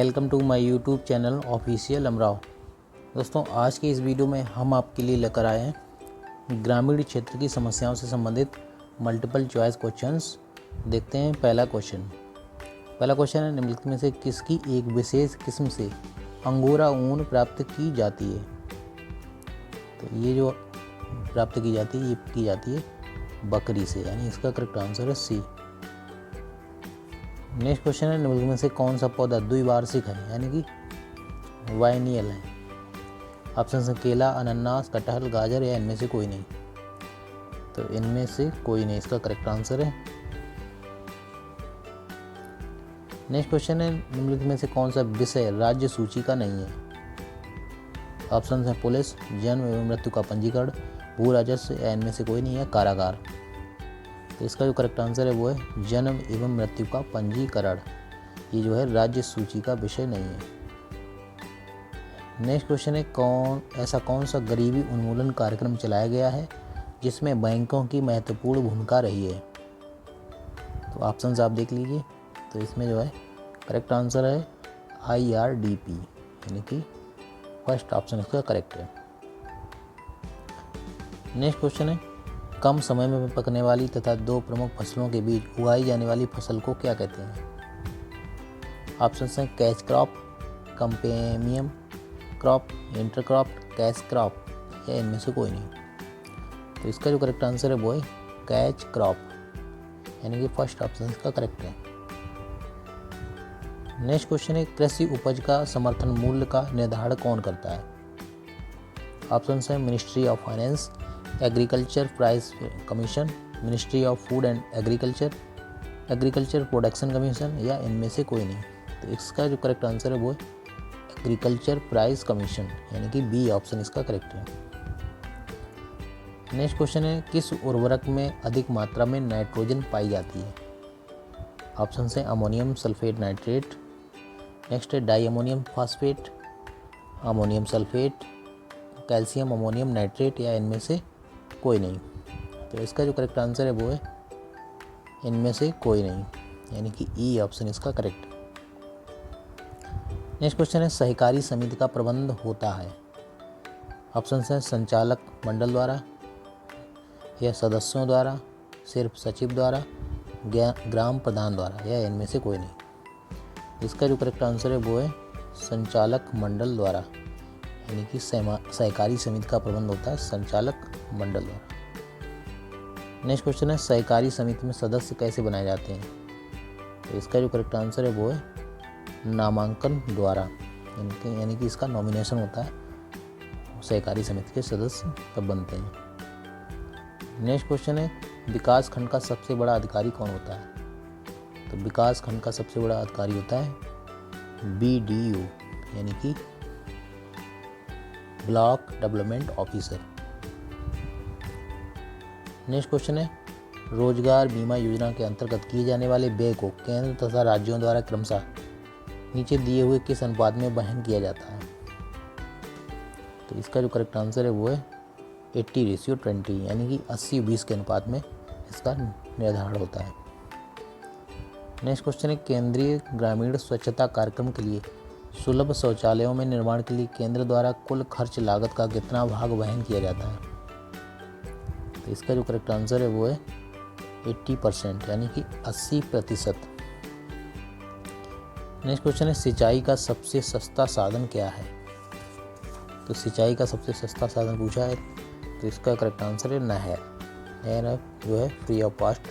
Welcome to my YouTube channel official Amrao. दोस्तों, आज के इस वीडियो में हम आपके लिए लेकर आए हैं ग्रामीण क्षेत्र की समस्याओं से संबंधित मल्टीपल चॉइस क्वेश्चंस। देखते हैं पहला क्वेश्चन है, निम्नलिखित में से किसकी एक विशेष किस्म से अंगोरा ऊन प्राप्त की जाती है। तो ये जो प्राप्त की जाती है, ये की जाती है बकरी से, यानी इसका करेक्ट आंसर है सी। नेक्स्ट क्वेश्चन है, निम्नलिखित में से कौन सा पौधा द्विवार्षिक है, यानी कि वाइनियल है। ऑप्शन है केला, अनानास, कटहल, गाजर या इनमें से कोई नहीं। तो इनमें से कोई नहीं इसका करेक्ट आंसर है। नेक्स्ट क्वेश्चन है, निम्नलिखित में से कौन सा विषय राज्य सूची का नहीं है। ऑप्शन है पुलिस, जन्म एवं मृत्यु का पंजीकरण, भू राजस्व या इनमें से कोई नहीं है कारागार। तो इसका जो करेक्ट आंसर है वो है जन्म एवं मृत्यु का पंजीकरण। ये जो है राज्य सूची का विषय नहीं है। नेक्स्ट क्वेश्चन है, ऐसा कौन सा गरीबी उन्मूलन कार्यक्रम चलाया गया है जिसमें बैंकों की महत्वपूर्ण भूमिका रही है। तो ऑप्शंस आप देख लीजिए। तो इसमें जो है करेक्ट आंसर है IRDP, यानी कि फर्स्ट ऑप्शन इसका करेक्ट है। नेक्स्ट क्वेश्चन है, कम समय में पकने वाली तथा दो प्रमुख फसलों के बीच उगाई जाने वाली फसल को क्या कहते हैं। ऑप्शन हैं catch crop, companion crop, intercrop, cash crop या इनमें से कोई नहीं। तो इसका जो करेक्ट आंसर है वो है कैच क्रॉप, यानी कि फर्स्ट ऑप्शन इसका करेक्ट है। नेक्स्ट क्वेश्चन है, कृषि उपज का समर्थन मूल्य का निर्धारण कौन करता है। ऑप्शन है ministry of finance, agriculture price commission, ministry of food and agriculture, agriculture production commission या इनमें से कोई नहीं। तो इसका जो करेक्ट आंसर है वो है एग्रीकल्चर प्राइस कमीशन, यानी कि बी ऑप्शन इसका करेक्ट है। नेक्स्ट क्वेश्चन है, किस उर्वरक में अधिक मात्रा में नाइट्रोजन पाई जाती है। ऑप्शन है अमोनियम सल्फेट नाइट्रेट, नेक्स्ट है di ammonium phosphate, ammonium sulphate, calcium ammonium nitrate या इनमें से कोई नहीं। तो इसका जो करेक्ट आंसर है वो है इनमें से कोई नहीं, यानी कि ई ऑप्शन इसका करेक्ट है। नेक्स्ट क्वेश्चन है, सहकारी समिति का प्रबंध होता है। ऑप्शन है संचालक मंडल द्वारा या सदस्यों द्वारा, सिर्फ सचिव द्वारा, ग्राम प्रधान द्वारा या इनमें से कोई नहीं। इसका जो करेक्ट आंसर है वो है संचालक मंडल द्वारा, यानी कि सहकारी समिति का प्रबंध होता है संचालक मंडल द्वारा। नेक्स्ट क्वेश्चन है, सहकारी समिति में सदस्य कैसे बनाए जाते हैं। तो इसका जो करेक्ट आंसर है वो है नामांकन द्वारा, यानी कि इसका नॉमिनेशन होता है, सहकारी समिति के सदस्य तब बनते हैं। नेक्स्ट क्वेश्चन है, विकास खंड का सबसे बड़ा अधिकारी कौन होता है। तो विकास खंड का सबसे बड़ा अधिकारी होता है BDO, यानी कि block development officer. Next question है, रोजगार बीमा योजना के अंतर्गत किए जाने वाले व्यय को केंद्र तथा राज्यों द्वारा क्रमशः नीचे दिए हुए किस अनुपात में वहन किया जाता है। तो इसका जो करेक्ट आंसर है वो है 80:20, यानी कि 80-20 के अनुपात में इसका निर्धारण होता है। नेक्स्ट क्वेश्चन है, केंद्रीय ग्रामीण स्वच्छता कार्यक्रम के लिए सुलभ शौचालयों में निर्माण के लिए केंद्र द्वारा कुल खर्च लागत का कितना भाग वहन किया जाता है। तो इसका जो करेक्ट आंसर है वो है 80%, यानी कि 80%। नेक्स्ट क्वेश्चन है, सिंचाई का सबसे सस्ता साधन क्या है। तो सिंचाई का सबसे सस्ता साधन पूछा है, तो इसका करेक्ट आंसर है नहर। नहर जो है फ्री ऑफ कॉस्ट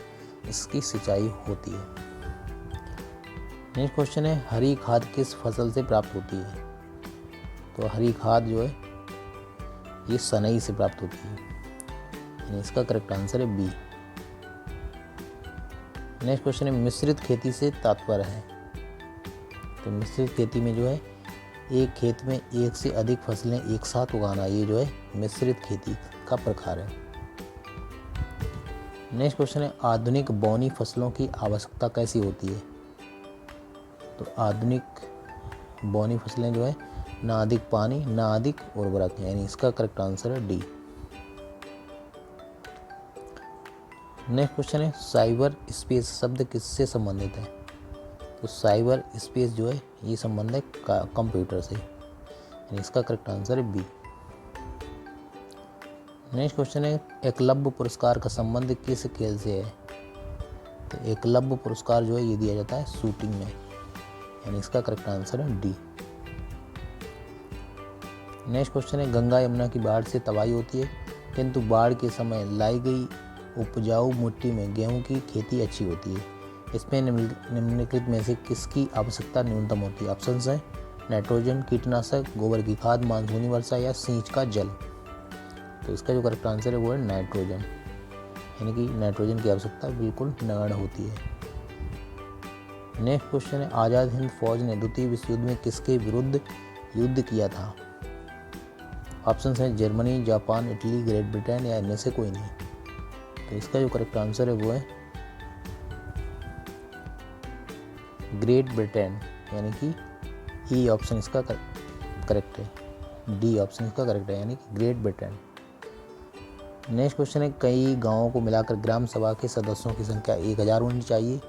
इसकी सिंचाई होती है। नेक्स्ट क्वेश्चन है, हरी खाद किस फसल से प्राप्त होती है। तो हरी खाद जो है ये सनई से प्राप्त होती है, यानी इसका करेक्ट आंसर है बी। नेक्स्ट क्वेश्चन है, मिश्रित खेती से तात्पर्य है। तो मिश्रित खेती में जो है एक खेत में एक से अधिक फसलें एक साथ उगाना, ये जो है मिश्रित खेती का प्रकार है। नेक्स्ट क्वेश्चन है, आधुनिक बोनी फसलों की आवश्यकता कैसी होती है। तो आधुनिक बोनी फसलें जो है ना अधिक पानी ना अधिक उर्वरक, यानी इसका करेक्ट आंसर है डी। नेक्स्ट क्वेश्चन है, साइबर स्पेस शब्द किससे संबंधित है। तो साइबर स्पेस जो है ये संबंध है कंप्यूटर से, यानी इसका करेक्ट आंसर है बी। नेक्स्ट क्वेश्चन है एकलव्य पुरस्कार का संबंध किस खेल से है? तो एकलव्य पुरस्कार जो है ये दिया जाता है शूटिंग में, यानी इसका करेक्ट आंसर है डी। नेक्स्ट क्वेश्चन है गंगा यमुना की बाढ़ से तबाही होती है, किंतु बाढ़ के समय लाई गई उपजाऊ मिट्टी में गेहूं की खेती अच्छी होती है। इसमें निम्नलिखित में से किसकी आवश्यकता न्यूनतम होती है? ऑप्शंस हैं नाइट्रोजन, कीटनाशक, गोबर की खाद, मानसूनी वर्षा या सिंच का जल। तो इसका जो करेक्ट आंसर है वो है नाइट्रोजन, यानी कि नाइट्रोजन की आवश्यकता बिल्कुल नगण्य होती है। नेक्स्ट क्वेश्चन है आज़ाद हिंद फौज ने द्वितीय विश्व युद्ध में किसके विरुद्ध युद्ध किया था? ऑप्शंस हैं Germany, Japan, Italy, great Britain या इनमें से कोई नहीं। तो इसका जो करेक्ट आंसर है वो है ग्रेट ब्रिटेन, यानी कि ई ऑप्शन इसका करेक्ट है, डी ऑप्शन इसका करेक्ट है, यानी कि ग्रेट ब्रिटेन। नेक्स्ट क्वेश्चन है कई गांवों को मिलाकर ग्राम सभा के सदस्यों की संख्या 1000 होनी चाहिए।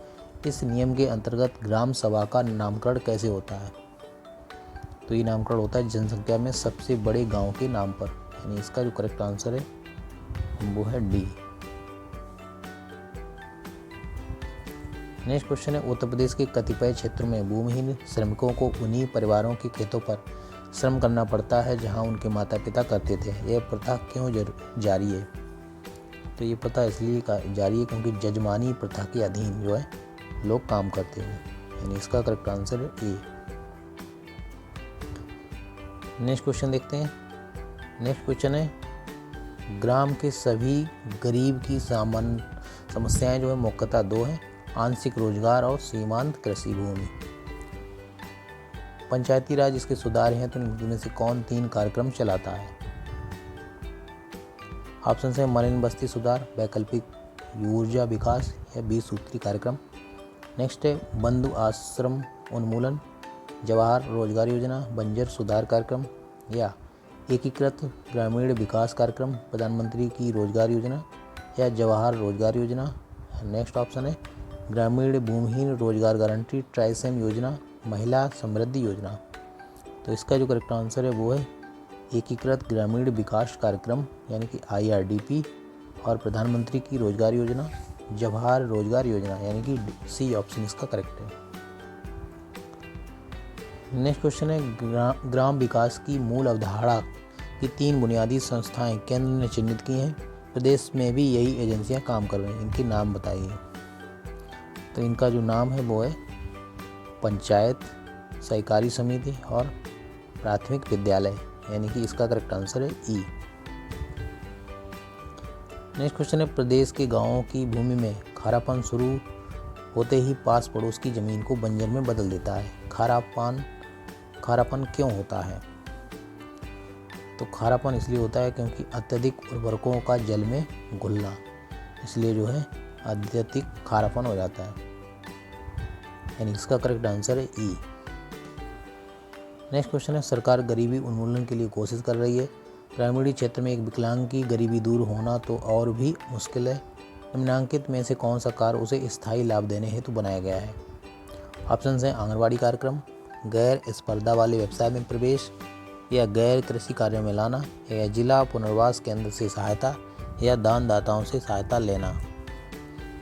इस नियम के अंतर्गत ग्राम सभा का नामकरण कैसे होता है? तो ये नामकरण होता है जनसंख्या में सबसे बड़े गांव के नाम पर, यानी इसका जो करेक्ट आंसर है वो है डी। नेक्स्ट क्वेश्चन है उत्तर प्रदेश के कतिपय क्षेत्रों में भूमिहीन श्रमिकों को उन्हीं परिवारों के खेतों पर श्रम करना पड़ता है जहां उनके माता पिता करते थे। यह प्रथा क्यों जारी है? तो ये प्रथा इसलिए जारी है क्योंकि जजमानी प्रथा के अधीन जो है लोग काम करते हैं, यानी इसका करेक्ट आंसर है ए। नेक्स्ट क्वेश्चन देखते हैं। नेक्स्ट क्वेश्चन है ग्राम के सभी गरीब की सामान्य समस्याएं जो है मुख्यतः दो हैं, आंशिक रोजगार और सीमांत कृषि भूमि। पंचायती राज इसके सुधार हैं तो इनमें से कौन 3 कार्यक्रम चलाता है? ऑप्शन है मलिन बस्ती सुधार, वैकल्पिक ऊर्जा विकास या 20 सूत्री कार्यक्रम। नेक्स्ट है बंधु आश्रम उन्मूलन, जवाहर रोजगार योजना, बंजर सुधार कार्यक्रम या एकीकृत ग्रामीण विकास कार्यक्रम, प्रधानमंत्री की रोजगार योजना या जवाहर रोजगार योजना। नेक्स्ट ऑप्शन है ग्रामीण भूमिहीन रोजगार गारंटी, ट्राइसेम योजना, महिला समृद्धि योजना। तो इसका जो करेक्ट आंसर है वो है एकीकृत ग्रामीण विकास कार्यक्रम, यानी कि IRDP, और प्रधानमंत्री की रोजगार योजना, जवाहर रोजगार योजना, यानी कि सी ऑप्शन इसका करेक्ट है। नेक्स्ट क्वेश्चन है ग्राम विकास की मूल अवधारणा की 3 बुनियादी संस्थाएं केंद्र ने चिन्हित की हैं, प्रदेश में भी यही एजेंसियां काम कर रही हैं, इनके नाम बताइए। तो इनका जो नाम है वो है पंचायत, सहकारी समिति और प्राथमिक विद्यालय, यानी कि इसका करेक्ट आंसर है ई। नेक्स्ट क्वेश्चन है प्रदेश के गांवों की भूमि में खारापन शुरू होते ही पास पड़ोस की जमीन को बंजर में बदल देता है। खारापन क्यों होता है? तो खारापन इसलिए होता है क्योंकि अत्यधिक उर्वरकों का जल में घुलना, इसलिए जो है अत्यधिक खारापन हो जाता है, यानी इसका करेक्ट आंसर है ई। नेक्स्ट क्वेश्चन है सरकार गरीबी उन्मूलन के लिए कोशिश कर रही है, ग्रामीण क्षेत्र में एक विकलांग की गरीबी दूर होना तो और भी मुश्किल है, निम्नलिखित में से कौन सा कार्य उसे स्थायी लाभ देने हेतु बनाया गया है? ऑप्शन हैं आंगनबाड़ी कार्यक्रम, गैर स्पर्धा वाले व्यवसाय में प्रवेश या गैर कृषि कार्यों में लाना या जिला पुनर्वास केंद्र से सहायता या दानदाताओं से सहायता लेना।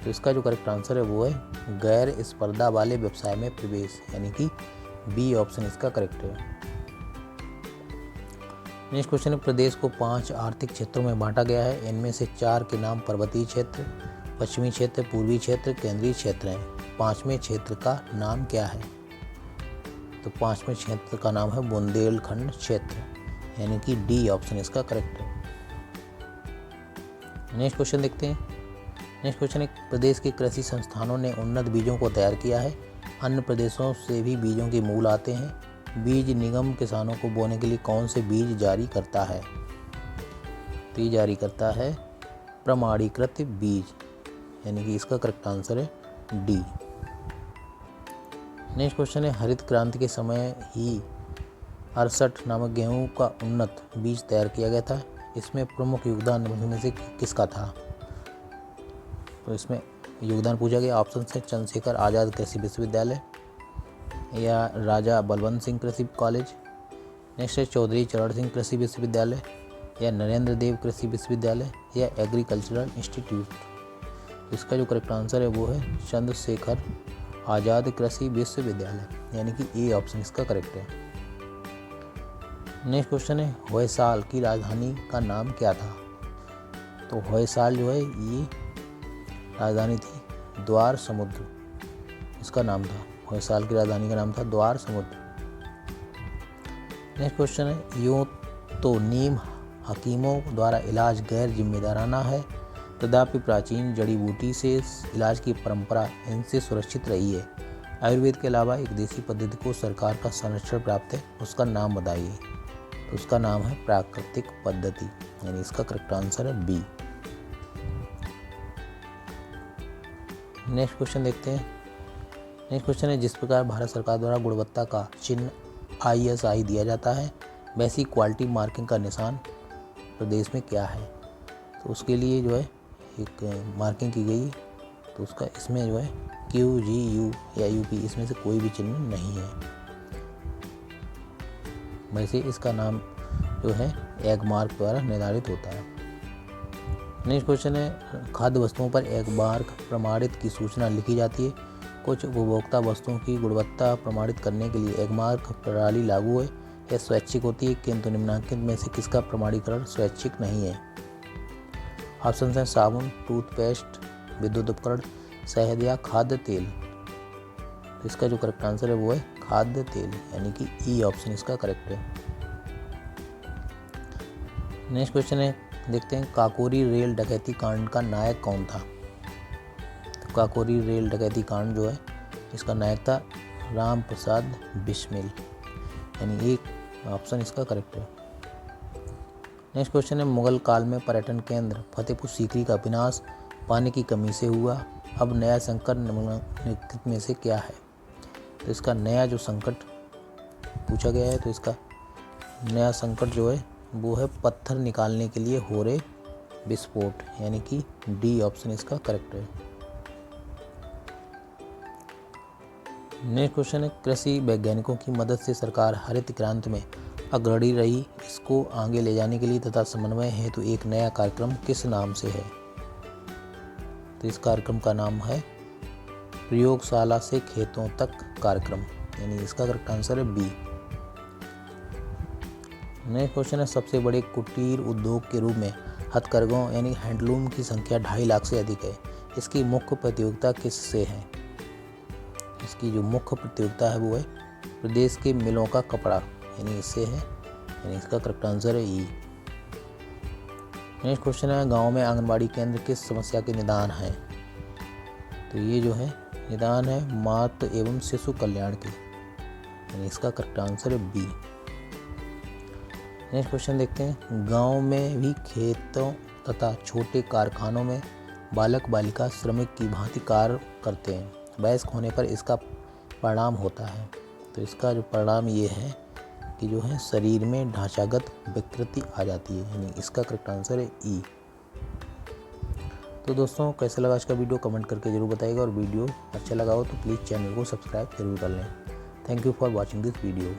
तो इसका जो करेक्ट आंसर है वो है गैर स्पर्धा वाले व्यवसाय में प्रवेश, यानी कि बी ऑप्शन इसका करेक्ट है। नेक्स्ट क्वेश्चन है प्रदेश को 5 आर्थिक क्षेत्रों में बांटा गया है, इनमें से 4 के नाम पर्वतीय क्षेत्र, पश्चिमी क्षेत्र, पूर्वी क्षेत्र, केंद्रीय क्षेत्र हैं। 5वें क्षेत्र का नाम क्या है? तो 5वें क्षेत्र का नाम है बुंदेलखंड क्षेत्र, यानी कि डी ऑप्शन इसका करेक्ट है। नेक्स्ट क्वेश्चन देखते हैं। नेक्स्ट क्वेश्चन है प्रदेश के कृषि संस्थानों ने उन्नत बीजों को तैयार किया है, अन्य प्रदेशों से भी बीजों के मूल आते हैं। बीज निगम किसानों को बोने के लिए कौन से बीज जारी करता है? तो ये जारी करता है प्रमाणीकृत बीज, यानी कि इसका करेक्ट आंसर है डी। नेक्स्ट क्वेश्चन है हरित क्रांति के समय ही 68 नामक गेहूं का उन्नत बीज तैयार किया गया था, इसमें प्रमुख योगदान में से किसका था? तो इसमें योगदान पूछा गया। ऑप्शन है चंद्रशेखर आज़ाद कृषि विश्वविद्यालय, या राजा बलवंत सिंह कृषि कॉलेज। नेक्स्ट है चौधरी चरण सिंह कृषि विश्वविद्यालय या नरेंद्र देव कृषि विश्वविद्यालय या एग्रीकल्चरल इंस्टीट्यूट। इसका जो करेक्ट आंसर है वो है चंद्रशेखर आज़ाद कृषि विश्वविद्यालय, यानी कि ए ऑप्शन इसका करेक्ट है। नेक्स्ट क्वेश्चन है होयसाल की राजधानी का नाम क्या था। तो होयसाल जो है ये राजधानी थी द्वार समुद्र, इसका नाम था। होयसाल की राजधानी का नाम था द्वार समुद्र। नेक्स्ट क्वेश्चन है यूँ तो नीम हकीमों द्वारा इलाज गैर जिम्मेदाराना है, तथापि प्राचीन जड़ी बूटी से इलाज की परंपरा इनसे सुरक्षित रही है। आयुर्वेद के अलावा एक देसी पद्धति को सरकार का संरक्षण प्राप्त है, उसका नाम बताइए। तो उसका नाम है प्राकृतिक पद्धति, यानी इसका करेक्ट आंसर है बी। नेक्स्ट क्वेश्चन देखते हैं। नेक्स्ट क्वेश्चन है जिस प्रकार भारत सरकार द्वारा गुणवत्ता का चिन्ह ISI दिया जाता है, वैसी क्वालिटी मार्किंग का निशान प्रदेश में क्या है। तो उसके लिए जो है एक मार्किंग की गई, तो उसका इसमें जो है QGU या UP इसमें से कोई भी चिन्ह नहीं है। वैसे इसका नाम जो है एग मार्क द्वारा निर्धारित होता है। नेक्स्ट क्वेश्चन है खाद्य वस्तुओं पर एग मार्क प्रमाणित की सूचना लिखी जाती है। कुछ उपभोक्ता वस्तुओं की गुणवत्ता प्रमाणित करने के लिए एग मार्क प्रणाली लागू है। यह स्वैच्छिक होती है, किंतु निम्नलिखित में से किसका प्रमाणीकरण स्वैच्छिक नहीं है। ऑप्शन है साबुन, टूथपेस्ट, विद्युत उपकरण, शहद या खाद्य तेल। तो इसका जो करेक्ट आंसर है वो है खाद्य तेल, यानी कि ई ऑप्शन इसका करेक्ट है। नेक्स्ट क्वेश्चन है देखते हैं काकोरी रेल डकैती कांड का नायक कौन था। तो काकोरी रेल डकैती कांड जो है इसका नायक था राम प्रसाद बिस्मिल, यानी एक ऑप्शन इसका करेक्ट है। नेक्स्ट क्वेश्चन है मुगल काल में पर्यटन केंद्र फतेहपुर सीकरी का विनाश पानी की कमी से हुआ। अब नया संकट निम्नलिखित में से क्या है। तो इसका नया जो संकट पूछा गया है, तो इसका नया संकट जो है वो है पत्थर निकालने के लिए हो रहे विस्फोट, यानी कि डी ऑप्शन इसका करेक्ट है। नेक्स्ट क्वेश्चन है कृषि वैज्ञानिकों की मदद से सरकार हरित क्रांति में अग्रणी रही, इसको आगे ले जाने के लिए तथा समन्वय हेतु एक नया कार्यक्रम किस नाम से है। तो इस कार्यक्रम का नाम है प्रयोगशाला से खेतों तक कार्यक्रम, यानी इसका करेक्ट आंसर है बी। नेक्स्ट क्वेश्चन है सबसे बड़े कुटीर उद्योग के रूप में हथकरघों यानी हैंडलूम की संख्या 2.5 लाख से अधिक है। इसकी मुख्य प्रतियोगिता किससे है। इसकी जो मुख्य प्रतियोगिता है वो है प्रदेश के मिलों का कपड़ा, यानी इससे है, यानी इसका करेक्ट आंसर है ई। नेक्स्ट क्वेश्चन है गांव में आंगनबाड़ी केंद्र किस समस्या के निदान है। तो ये जो है निदान है मातृ एवं शिशु कल्याण के, यानी इसका करेक्ट आंसर है बी। नेक्स्ट क्वेश्चन देखते हैं गांव में भी खेतों तथा छोटे कारखानों में बालक बालिका श्रमिक की भांति कार्य करते हैं, वयस्क होने पर इसका परिणाम होता है। तो इसका जो परिणाम ये है कि जो है शरीर में ढांचागत विकृति आ जाती है, यानी इसका करेक्ट आंसर है ई। तो दोस्तों कैसा लगा आज का वीडियो कमेंट करके जरूर बताइएगा, और वीडियो अच्छा लगा हो तो प्लीज़ चैनल को सब्सक्राइब जरूर कर लें। Thank you for watching this video.